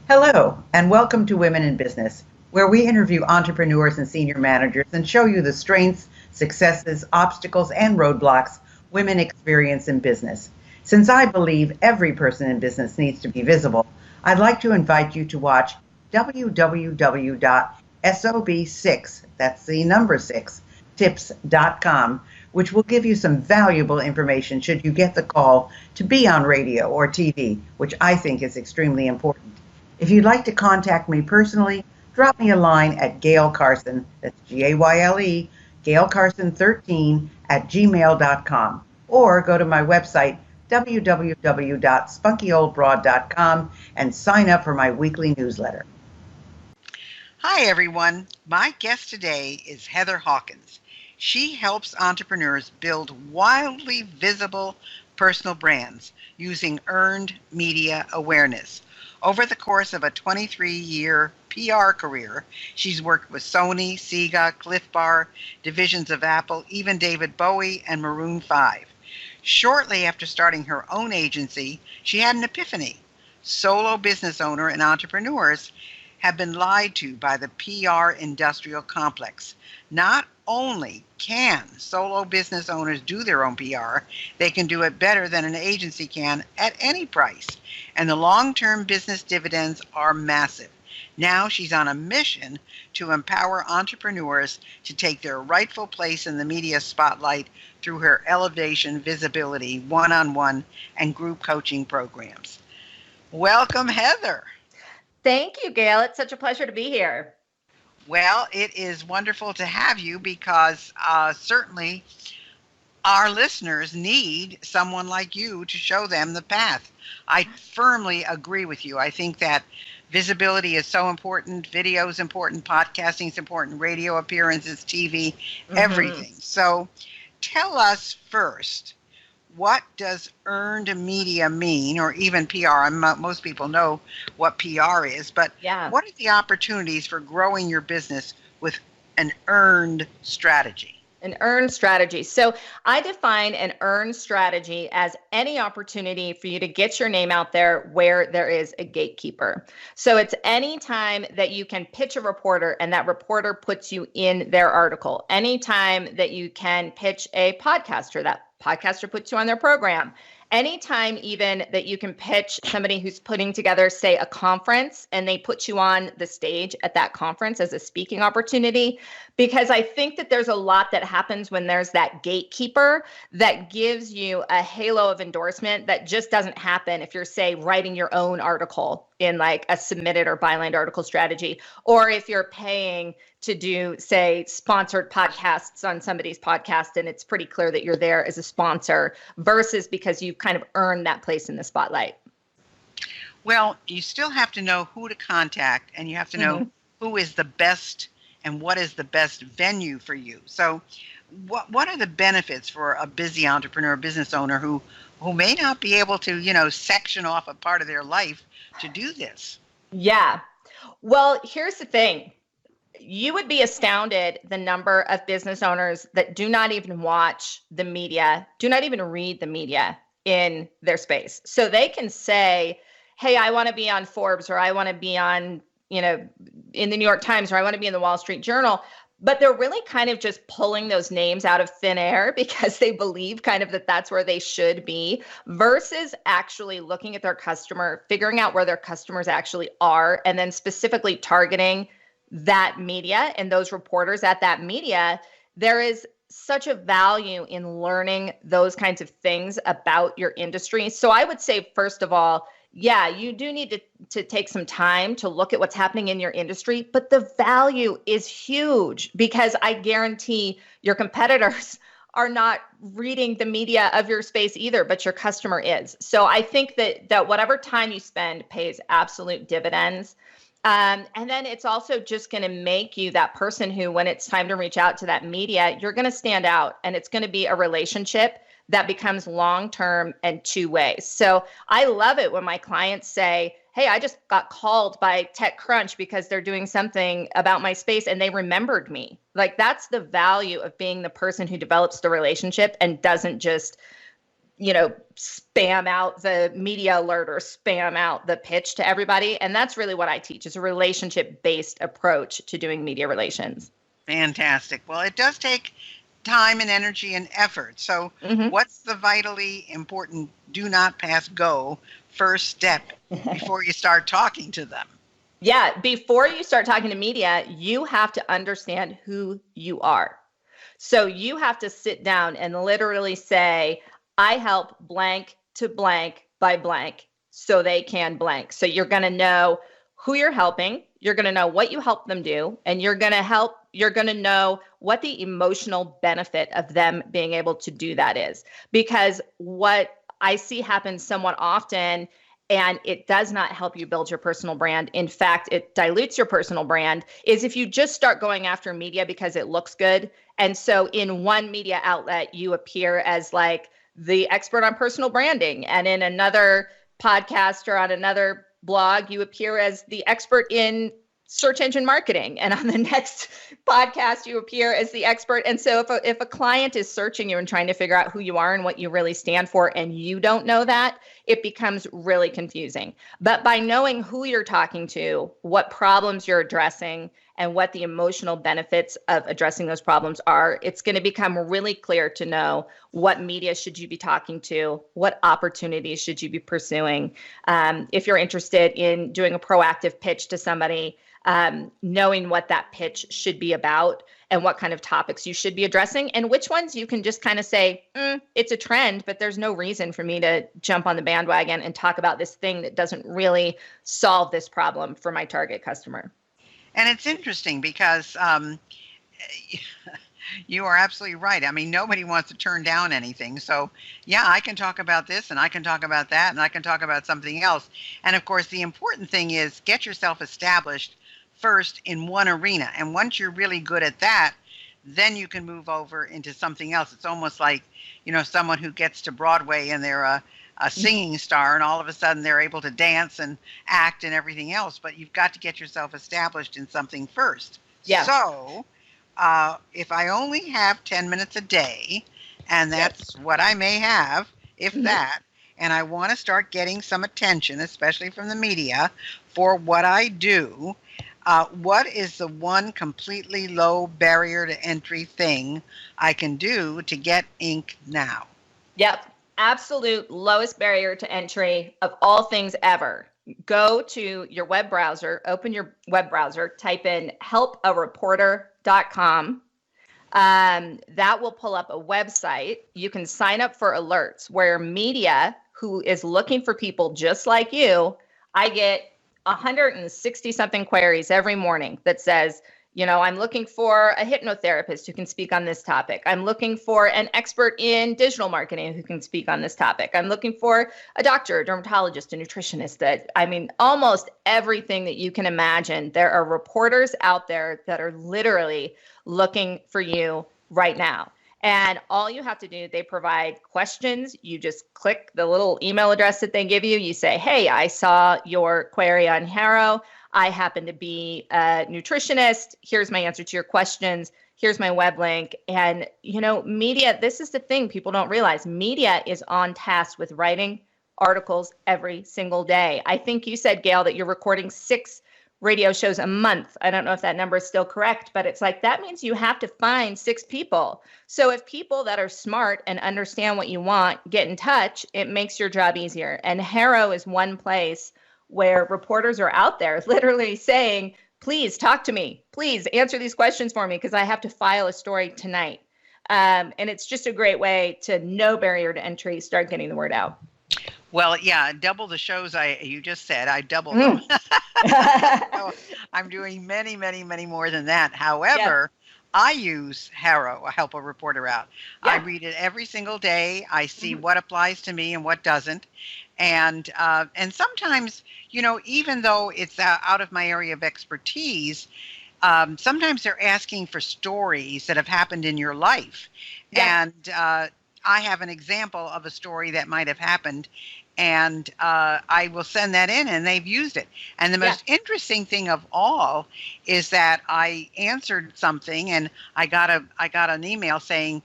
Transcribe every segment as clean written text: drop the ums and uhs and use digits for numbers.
Hello, and welcome to Women in Business, where we interview entrepreneurs and senior managers and show you the strengths, successes, obstacles, and roadblocks women experience in business. Since I believe every person in business needs to be visible, I'd like to invite you to watch www.sob6, that's the number 6, tips.com, which will give you some valuable information should you get the call to be on radio or TV, which I think is extremely important. If you'd like to contact me personally, drop me a line at Gayle Carson, that's Gayle, Gayle Carson 13 at gmail.com, or go to my website, www.spunkyoldbroad.com, and sign up for my weekly newsletter. Hi, everyone. My guest today is Heather Hawkins. She helps entrepreneurs build wildly visible personal brands using earned media awareness. Over the course of a 23-year PR career, she's worked with Sony, Sega, Cliff Bar, divisions of Apple, even David Bowie and Maroon 5. Shortly after starting her own agency, she had an epiphany. Solo business owner and entrepreneurs have been lied to by the PR industrial complex. Not only can solo business owners do their own PR, they can do it better than an agency can at any price. And the long-term business dividends are massive. Now she's on a mission to empower entrepreneurs to take their rightful place in the media spotlight through her elevation, visibility, one-on-one, and group coaching programs. Welcome, Heather. Thank you, Gayle. It's such a pleasure to be here. Well, it is wonderful to have you because certainly our listeners need someone like you to show them the path. I firmly agree with you. I think that visibility is so important. Video is important. Podcasting is important. Radio appearances, TV, everything. So tell us first, what does earned media mean, or even PR? Most people know what PR is, but what are the opportunities for growing your business with an earned strategy? An earned strategy. So I define an earned strategy as any opportunity for you to get your name out there where there is a gatekeeper. So it's any time that you can pitch a reporter and that reporter puts you in their article. Anytime that you can pitch a podcaster, that podcaster puts you on their program. Anytime even that you can pitch somebody who's putting together, say, a conference, and they put you on the stage at that conference as a speaking opportunity, because I think that there's a lot that happens when there's that gatekeeper that gives you a halo of endorsement that just doesn't happen if you're, say, writing your own article in like a submitted or bylined article strategy, or if you're paying to do, say, sponsored podcasts on somebody's podcast, and it's pretty clear that you're there as a sponsor versus because you've kind of earned that place in the spotlight. Well, you still have to know who to contact, and you have to know who is the best and what is the best venue for you. So what are the benefits for a busy entrepreneur, business owner who may not be able to, section off a part of their life to do this? Yeah. Well, here's the thing. You would be astounded the number of business owners that do not even watch the media, do not even read the media in their space. So they can say, hey, I want to be on Forbes, or I want to be on, in the New York Times, or I want to be in the Wall Street Journal. But they're really kind of just pulling those names out of thin air because they believe kind of that that's where they should be, versus actually looking at their customer, figuring out where their customers actually are, and then specifically targeting that media and those reporters at that media. There is such a value in learning those kinds of things about your industry. So I would say, first of all, yeah, you do need to take some time to look at what's happening in your industry, but the value is huge because I guarantee your competitors are not reading the media of your space either, but your customer is. So I think that whatever time you spend pays absolute dividends. And then it's also just going to make you that person who, when it's time to reach out to that media, you're going to stand out, and it's going to be a relationship that becomes long-term and two-way. So I love it when my clients say, hey, I just got called by TechCrunch because they're doing something about my space and they remembered me. Like, that's the value of being the person who develops the relationship and doesn't just spam out the media alert or spam out the pitch to everybody. And that's really what I teach, is a relationship-based approach to doing media relations. Fantastic. Well, it does take time and energy and effort. So what's the vitally important do not pass go first step before you start talking to them? Yeah, before you start talking to media, you have to understand who you are. So you have to sit down and literally say, I help blank to blank by blank so they can blank. So you're going to know who you're helping, you're going to know what you help them do, and you're going to know what the emotional benefit of them being able to do that is. Because what I see happen somewhat often, and it does not help you build your personal brand, in fact, it dilutes your personal brand, is if you just start going after media because it looks good. And so in one media outlet, you appear as like the expert on personal branding. And in another podcast or on another blog, you appear as the expert in search engine marketing. And on the next podcast, you appear as the expert. And so if a client is searching you and trying to figure out who you are and what you really stand for, and you don't know that, it becomes really confusing. But by knowing who you're talking to, what problems you're addressing, and what the emotional benefits of addressing those problems are, it's going to become really clear to know what media should you be talking to, what opportunities should you be pursuing. If you're interested in doing a proactive pitch to somebody, knowing what that pitch should be about and what kind of topics you should be addressing, and which ones you can just kind of say, it's a trend, but there's no reason for me to jump on the bandwagon and talk about this thing that doesn't really solve this problem for my target customer. And it's interesting because you are absolutely right. I mean, nobody wants to turn down anything. So, yeah, I can talk about this and I can talk about that and I can talk about something else. And, of course, the important thing is get yourself established first in one arena. And once you're really good at that, then you can move over into something else. It's almost like, someone who gets to Broadway and they're a singing star, and all of a sudden they're able to dance and act and everything else. But you've got to get yourself established in something first. Yeah. So if I only have 10 minutes a day, and that's what I may have, if that, and I want to start getting some attention, especially from the media, for what I do, what is the one completely low barrier to entry thing I can do to get ink now? Yep. Absolute lowest barrier to entry of all things ever. Go to your web browser, open your web browser, type in helpareporter.com. That will pull up a website. You can sign up for alerts where media who is looking for people just like you, I get 160 something queries every morning that says, I'm looking for a hypnotherapist who can speak on this topic. I'm looking for an expert in digital marketing who can speak on this topic. I'm looking for a doctor, a dermatologist, a nutritionist. Almost everything that you can imagine. There are reporters out there that are literally looking for you right now. And all you have to do, they provide questions. You just click the little email address that they give you. You say, hey, I saw your query on Harrow. I happen to be a nutritionist. Here's my answer to your questions. Here's my web link. And, media, this is the thing people don't realize. Media is on task with writing articles every single day. I think you said, Gayle, that you're recording 6 radio shows a month. I don't know if that number is still correct, but it's like, that means you have to find 6 people. So if people that are smart and understand what you want get in touch, it makes your job easier. And Harrow is one place where reporters are out there literally saying, please talk to me, please answer these questions for me because I have to file a story tonight. And it's just a great way to no barrier to entry, start getting the word out. Well, yeah, double the shows you just said. I doubled them. So I'm doing many, many, many more than that. However, I use Harrow, Help a Reporter Out. Yeah. I read it every single day. I see what applies to me and what doesn't. And sometimes, even though it's out of my area of expertise, sometimes they're asking for stories that have happened in your life. Yeah. And I have an example of a story that might have happened, and I will send that in, and they've used it. And the most interesting thing of all is that I answered something, and I got an email saying,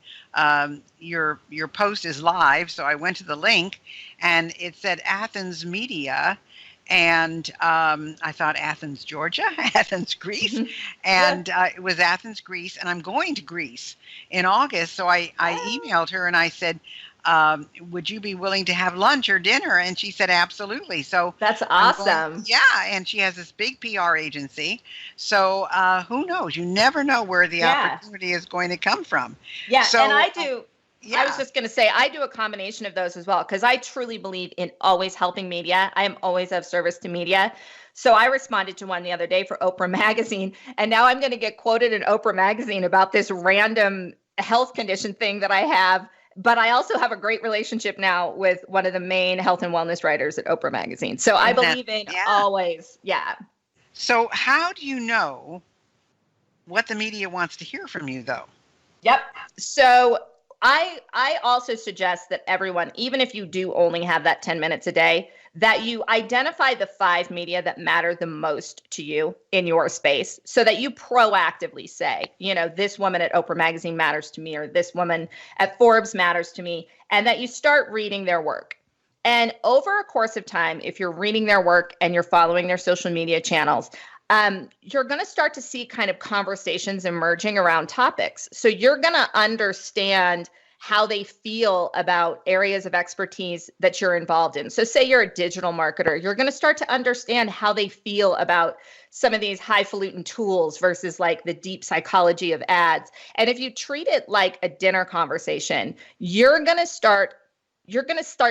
your post is live. So I went to the link, and it said Athens Media, and I thought Athens, Georgia, Athens, Greece, and it was Athens, Greece, and I'm going to Greece in August. So I emailed her and I said, would you be willing to have lunch or dinner? And she said, absolutely. So that's awesome. And she has this big PR agency. So who knows? You never know where the opportunity is going to come from. Yeah, so, and I do. I was just going to say, I do a combination of those as well, because I truly believe in always helping media. I am always of service to media. So I responded to one the other day for Oprah Magazine, and now I'm going to get quoted in Oprah Magazine about this random health condition thing that I have. But I also have a great relationship now with one of the main health and wellness writers at Oprah Magazine. So I believe in always, So how do you know what the media wants to hear from you, though? Yep. So I also suggest that everyone, even if you do only have that 10 minutes a day, that you identify the 5 media that matter the most to you in your space, so that you proactively say, this woman at Oprah Magazine matters to me, or this woman at Forbes matters to me, and that you start reading their work. And over a course of time, if you're reading their work and you're following their social media channels, you're going to start to see kind of conversations emerging around topics. So you're going to understand how they feel about areas of expertise that you're involved in. So say you're a digital marketer, you're going to start to understand how they feel about some of these highfalutin tools versus like the deep psychology of ads. And if you treat it like a dinner conversation, you're going to start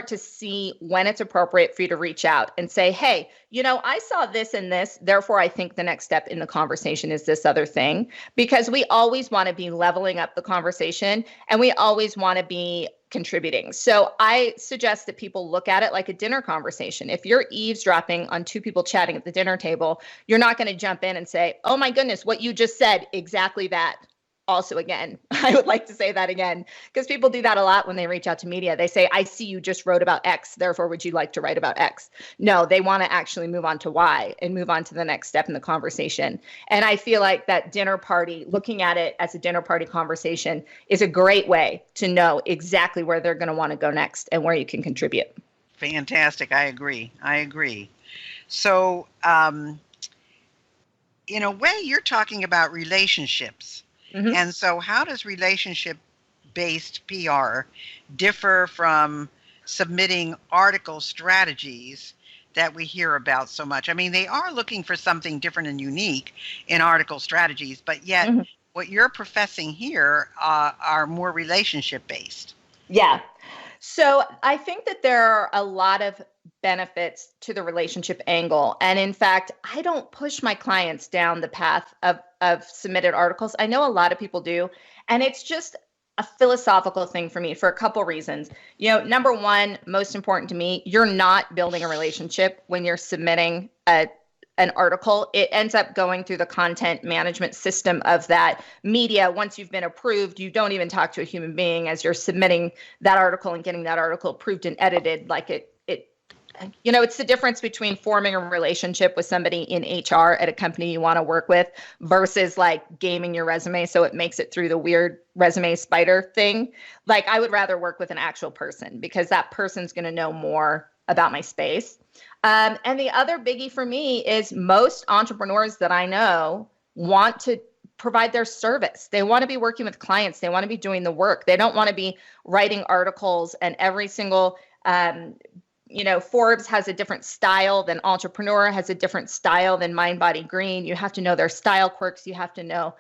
to see when it's appropriate for you to reach out and say, hey, I saw this and this, therefore I think the next step in the conversation is this other thing, because we always want to be leveling up the conversation and we always want to be contributing. So I suggest that people look at it like a dinner conversation. If you're eavesdropping on 2 people chatting at the dinner table, you're not going to jump in and say, oh my goodness, what you just said, exactly that. Also, again, I would like to say that again, because people do that a lot when they reach out to media. They say, I see you just wrote about X, therefore would you like to write about X? No, they want to actually move on to Y and move on to the next step in the conversation. And I feel like that dinner party, looking at it as a dinner party conversation, is a great way to know exactly where they're going to want to go next and where you can contribute. Fantastic. I agree. So, in a way, you're talking about relationships. Mm-hmm. And so how does relationship-based PR differ from submitting article strategies that we hear about so much? I mean, they are looking for something different and unique in article strategies, but yet what you're professing here are more relationship-based. Yeah. So I think that there are a lot of benefits to the relationship angle. And in fact, I don't push my clients down the path of submitted articles. I know a lot of people do. And it's just a philosophical thing for me for a couple reasons. Number one, most important to me, you're not building a relationship when you're submitting an article. It ends up going through the content management system of that media. Once you've been approved, you don't even talk to a human being as you're submitting that article and getting that article approved and edited. Like it's the difference between forming a relationship with somebody in HR at a company you want to work with versus like gaming your resume so it makes it through the weird resume spider thing. Like I would rather work with an actual person because that person's going to know more about my space. And the other biggie for me is most entrepreneurs that I know want to provide their service. They want to be working with clients. They want to be doing the work. They don't want to be writing articles and every single, Forbes has a different style than Entrepreneur has a different style than Mind, Body, Green. You have to know their style quirks. You have to know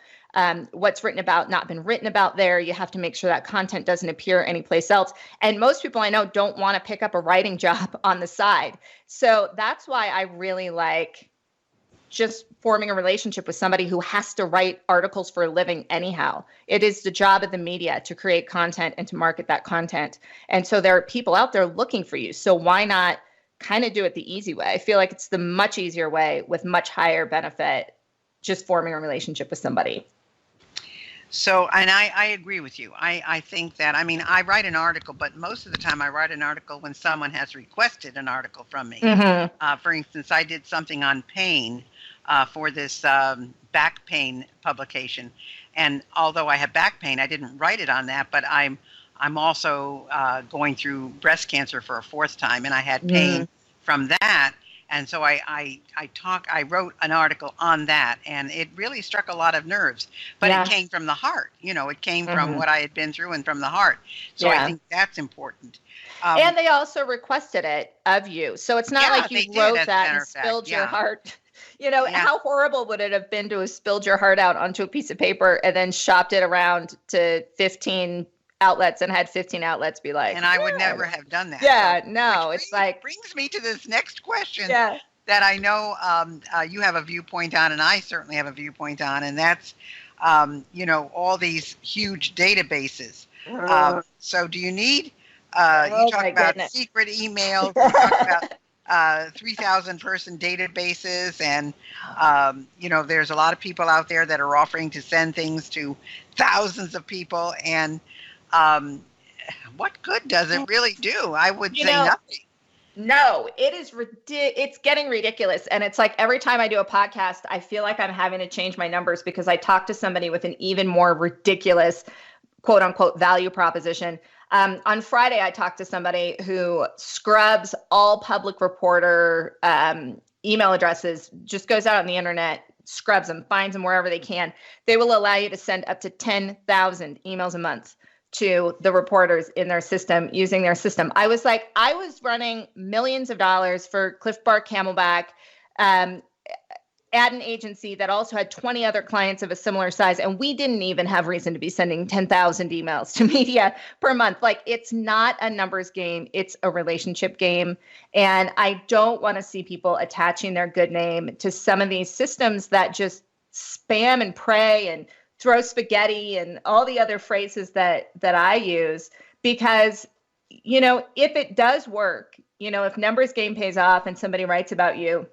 what's written about, not been written about there. You have to make sure that content doesn't appear anyplace else. And most people I know don't want to pick up a writing job on the side. So that's why I really like just forming a relationship with somebody who has to write articles for a living anyhow. It is the job of the media to create content and to market that content. And so there are people out there looking for you. So why not kind of do it the easy way? I feel like it's the much easier way with much higher benefit, just forming a relationship with somebody. So, and I agree with you. I think that, I write an article, but most of the time I write an article when someone has requested an article from me. Mm-hmm. For instance, I did something on pain for this back pain publication. And although I have back pain, I didn't write it on that, but I'm also going through breast cancer for a fourth time, and I had pain from that. And so I wrote an article on that, and it really struck a lot of nerves, but it came from the heart. It came from what I had been through and from the heart. So I think that's important. And they also requested it of you. So it's not like you wrote that and spilled your heart. How horrible would it have been to have spilled your heart out onto a piece of paper and then shopped it around to 15 outlets and had 15 outlets be like, and I would never have done that. Yeah, no, it's like brings me to this next question that I know you have a viewpoint on, and I certainly have a viewpoint on, and that's all these huge databases. So do you need you talk about secret emails, you talk about 3,000 person databases, and there's a lot of people out there that are offering to send things to thousands of people, and what good does it really do? I would say nothing. No, it is it's getting ridiculous. And it's like every time I do a podcast, I feel like I'm having to change my numbers because I talk to somebody with an even more ridiculous, quote unquote, value proposition. On Friday, I talked to somebody who scrubs all public reporter email addresses, just goes out on the internet, scrubs them, finds them wherever they can. They will allow you to send up to 10,000 emails a month to the reporters in their system, using their system. I was running millions of dollars for Cliff Bar Camelback at an agency that also had 20 other clients of a similar size. And we didn't even have reason to be sending 10,000 emails to media per month. Like, it's not a numbers game. It's a relationship game. And I don't want to see people attaching their good name to some of these systems that just spam and pray and throw spaghetti and all the other phrases that I use, because, if it does work, if numbers game pays off and somebody writes about you,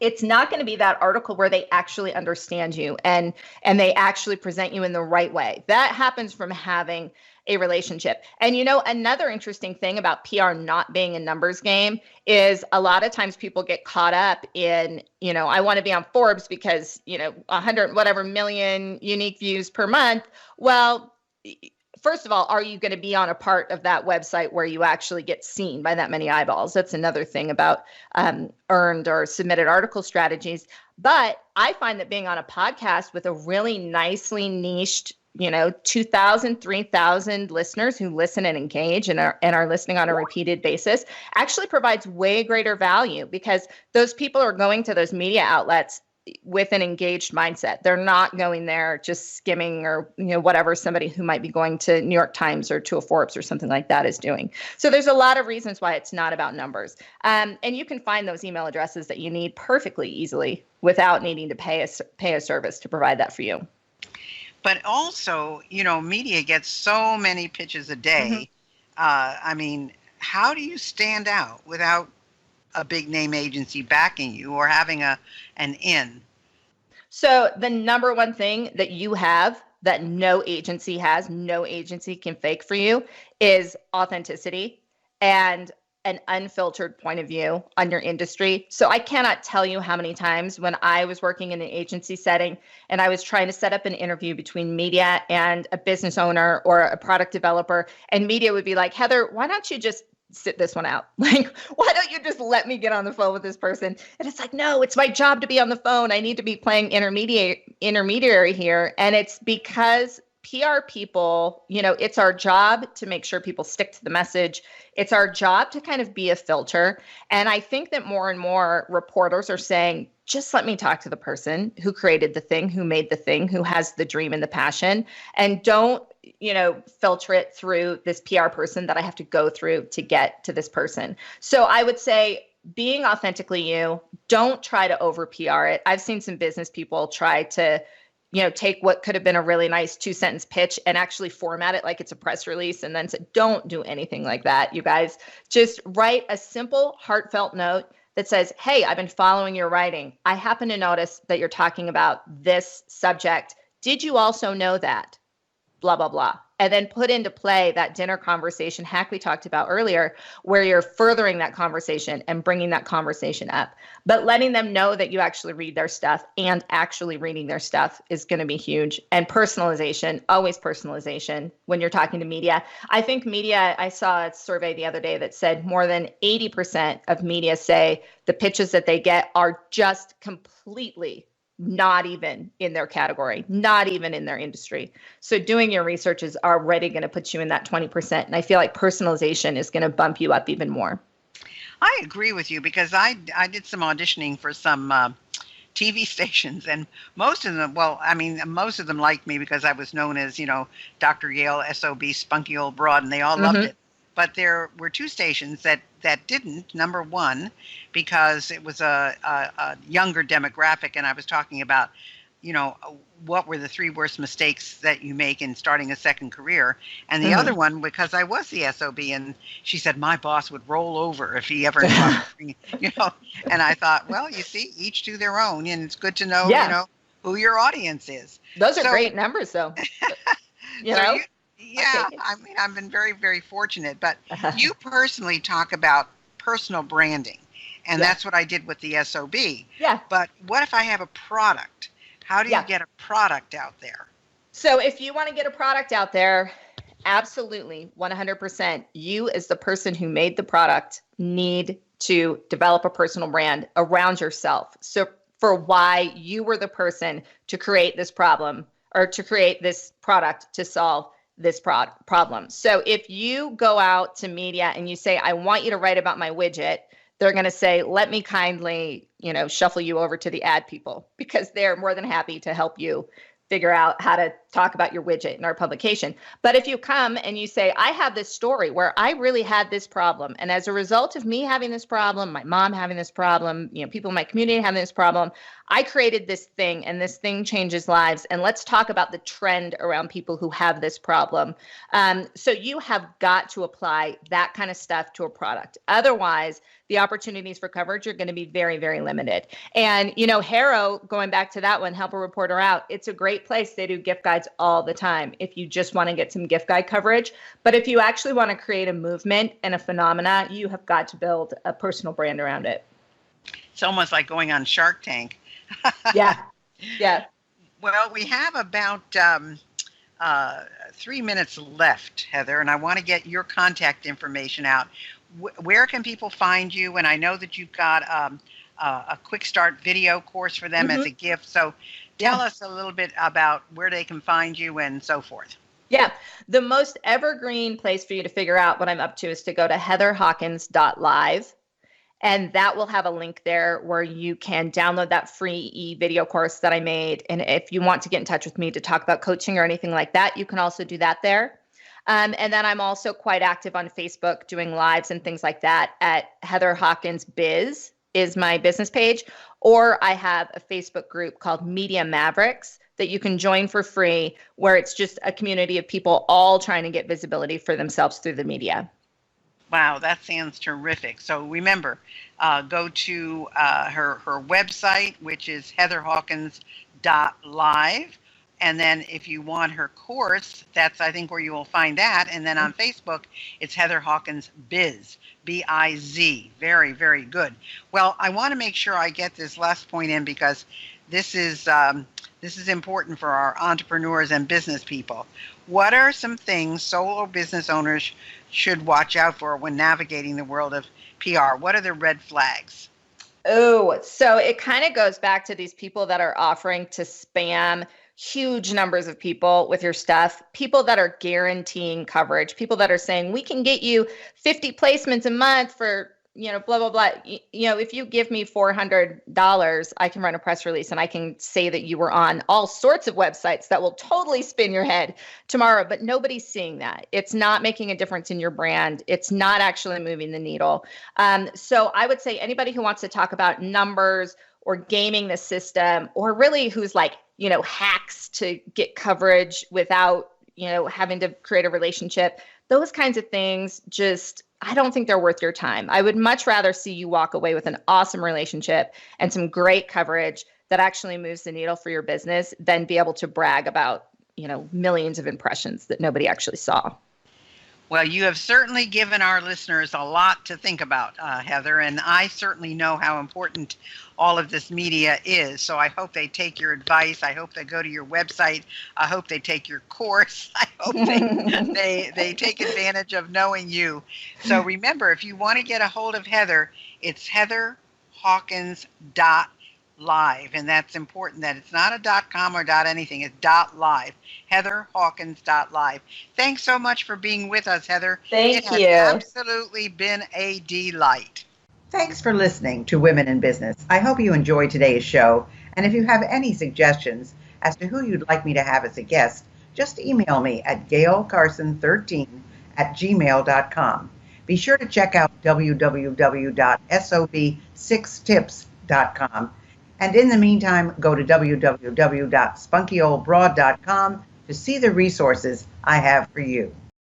it's not going to be that article where they actually understand you and they actually present you in the right way. That happens from having a relationship. And another interesting thing about PR not being a numbers game is a lot of times people get caught up in, I want to be on Forbes because, 100 whatever million unique views per month. Well, first of all, are you going to be on a part of that website where you actually get seen by that many eyeballs? That's another thing about earned or submitted article strategies. But I find that being on a podcast with a really nicely niched 2,000, 3,000 listeners who listen and engage and are listening on a repeated basis actually provides way greater value, because those people are going to those media outlets with an engaged mindset. They're not going there just skimming or, whatever somebody who might be going to New York Times or to a Forbes or something like that is doing. So there's a lot of reasons why it's not about numbers. And you can find those email addresses that you need perfectly easily without needing to pay a service to provide that for you. But also, media gets so many pitches a day. I mean, how do you stand out without a big name agency backing you or having an in? So the number one thing that you have that no agency has, no agency can fake for you, is authenticity and an unfiltered point of view on your industry. So I cannot tell you how many times when I was working in an agency setting and I was trying to set up an interview between media and a business owner or a product developer, and media would be like, Heather, why don't you just sit this one out? Like, why don't you just let me get on the phone with this person? And it's like, no, it's my job to be on the phone. I need to be playing intermediary here. And it's because PR people, it's our job to make sure people stick to the message. It's our job to kind of be a filter. And I think that more and more reporters are saying, just let me talk to the person who created the thing, who made the thing, who has the dream and the passion, and don't, filter it through this PR person that I have to go through to get to this person. So I would say, being authentically you, don't try to over PR it. I've seen some business people try to take what could have been a really nice 2-sentence pitch and actually format it like it's a press release and then say, don't do anything like that, you guys. Just write a simple, heartfelt note that says, hey, I've been following your writing. I happen to notice that you're talking about this subject. Did you also know that? Blah, blah, blah. and then put into play that dinner conversation hack we talked about earlier, where you're furthering that conversation and bringing that conversation up. But letting them know that you actually read their stuff and actually reading their stuff is going to be huge. And personalization, always personalization when you're talking to media. I think media, I saw a survey the other day that said more than 80% of media say the pitches that they get are just completely not even in their category, not even in their industry. So doing your research is already going to put you in that 20%. And I feel like personalization is going to bump you up even more. I agree with you because I did some auditioning for some TV stations, and most of them, most of them liked me because I was known as, Dr. Yale, SOB, spunky old broad, and they all loved it. But there were two stations that didn't. Number one, because it was a younger demographic, and I was talking about, what were the 3 worst mistakes that you make in starting a second career. And the other one, because I was the SOB, and she said my boss would roll over if he ever knew, And I thought, well, you see, each to their own, and it's good to know, who your audience is. Those are great numbers, though. Yeah, I mean, I've been very, very fortunate. But you personally talk about personal branding, and that's what I did with the SOB. Yeah. But what if I have a product? How do you get a product out there? So if you want to get a product out there, absolutely, 100%. You as the person who made the product need to develop a personal brand around yourself. So for why you were the person to create this problem or to create this product to solve this problem. So if you go out to media and you say, I want you to write about my widget, they're going to say, let me kindly, shuffle you over to the ad people, because they're more than happy to help you figure out how to talk about your widget in our publication. But if you come and you say, I have this story where I really had this problem, and as a result of me having this problem, my mom having this problem, people in my community having this problem, I created this thing, and this thing changes lives. And let's talk about the trend around people who have this problem. So you have got to apply that kind of stuff to a product. Otherwise, the opportunities for coverage are going to be very, very limited. And, Harrow, going back to that one, Help a Reporter Out, it's a great place. They do gift guides all the time if you just want to get some gift guide coverage. But if you actually want to create a movement and a phenomena, you have got to build a personal brand around it. It's almost like going on Shark Tank. Yeah. Well, we have about 3 minutes left, Heather, and I want to get your contact information out. Where can people find you? And I know that you've got a quick start video course for them as a gift. So tell us a little bit about where they can find you and so forth. Yeah. The most evergreen place for you to figure out what I'm up to is to go to heatherhawkins.live. And that will have a link there where you can download that free e-video course that I made. And if you want to get in touch with me to talk about coaching or anything like that, you can also do that there. And then I'm also quite active on Facebook doing lives and things like that at Heather Hawkins Biz is my business page. Or I have a Facebook group called Media Mavericks that you can join for free, where it's just a community of people all trying to get visibility for themselves through the media. Wow, that sounds terrific. So remember, go to her website, which is heatherhawkins.live. And then if you want her course, that's, I think, where you will find that. And then on Facebook, it's Heather Hawkins Biz, B-I-Z. Very, very good. Well, I want to make sure I get this last point in because this is important for our entrepreneurs and business people. What are some things solo business owners should watch out for when navigating the world of PR? What are the red flags? Oh, so it kind of goes back to these people that are offering to spam huge numbers of people with your stuff, people that are guaranteeing coverage, people that are saying, we can get you 50 placements a month for, blah, blah, blah. If you give me $400, I can run a press release and I can say that you were on all sorts of websites that will totally spin your head tomorrow, but nobody's seeing that. It's not making a difference in your brand. It's not actually moving the needle. So I would say anybody who wants to talk about numbers or gaming the system, or really who's like, hacks to get coverage without, having to create a relationship, those kinds of things, I don't think they're worth your time. I would much rather see you walk away with an awesome relationship and some great coverage that actually moves the needle for your business than be able to brag about millions of impressions that nobody actually saw. Well, you have certainly given our listeners a lot to think about, Heather, and I certainly know how important all of this media is. So I hope they take your advice. I hope they go to your website. I hope they take your course. I hope they take advantage of knowing you. So remember, if you want to get a hold of Heather, it's heatherhawkins.live. And that's important that it's not a .com or .anything. It's .live. heatherhawkins.live. Thanks so much for being with us, Heather. Thank you. It has absolutely been a delight. Thanks for listening to Women in Business. I hope you enjoyed today's show. And if you have any suggestions as to who you'd like me to have as a guest, just email me at gaylecarson13@gmail.com. Be sure to check out www.sob6tips.com. And in the meantime, go to www.spunkyoldbroad.com to see the resources I have for you.